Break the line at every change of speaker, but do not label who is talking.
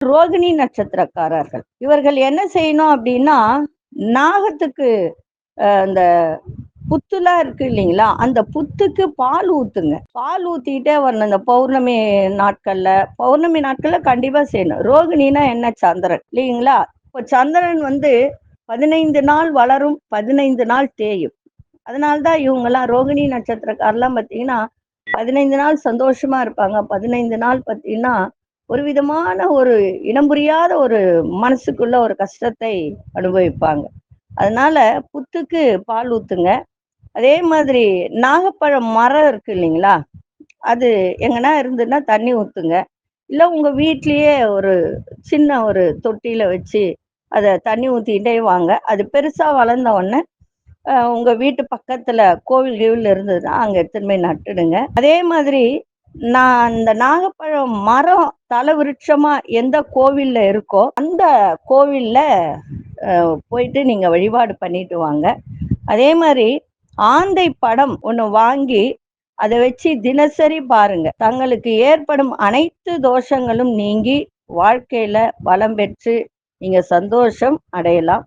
ரோகிணி நட்சத்திரக்காரர்கள் இவர்கள் என்ன செய்யணும் அப்படின்னா, நாகத்துக்கு அந்த புத்துலாம் இருக்கு இல்லைங்களா, அந்த புத்துக்கு பால் ஊத்துங்க. பால் ஊத்திட்டே வரணும் இந்த பௌர்ணமி நாட்கள்ல. பௌர்ணமி நாட்கள்ல கண்டிப்பா செய்யணும். ரோகிணினா என்ன, சந்திரன் இல்லைங்களா. இப்போ சந்திரன் 15 நாள் வளரும், 15 நாள் தேயும். அதனால்தான் இவங்கெல்லாம் ரோகிணி நட்சத்திரக்காரெல்லாம் பார்த்தீங்கன்னா 15 நாள் சந்தோஷமா இருப்பாங்க. 15 நாள் பார்த்தீங்கன்னா ஒரு விதமான ஒரு இனம் புரியாத ஒரு மனசுக்குள்ள ஒரு கஷ்டத்தை அனுபவிப்பாங்க. அதனால புத்துக்கு பால் ஊத்துங்க. அதே மாதிரி நாகப்பழம் மரம் இருக்கு இல்லைங்களா, அது எங்கன்னா இருந்துன்னா தண்ணி ஊத்துங்க. இல்லை உங்க வீட்லயே ஒரு சின்ன ஒரு தொட்டியில வச்சு அதை தண்ணி ஊத்திட்டே வாங்க. அது பெருசா வளர்ந்த உடனே உங்க வீட்டு பக்கத்துல கோவில் கீவில் இருந்ததுன்னா அங்க எடுத்துன்னு போய் நட்டுடுங்க. அதே மாதிரி நான் இந்த நாகப்பழம் மரம் தல விருட்சமா எந்த கோவில்ல இருக்கோ அந்த கோவில்ல போயிட்டு நீங்க வழிபாடு பண்ணிட்டு வாங்க. அதே மாதிரி ஆந்தை படம் ஒன்று வாங்கி அதை வச்சு தினசரி பாருங்க. தங்களுக்கு ஏற்படும் அனைத்து தோஷங்களும் நீங்கி வாழ்க்கையில வளம் பெற்று நீங்க சந்தோஷம் அடையலாம்.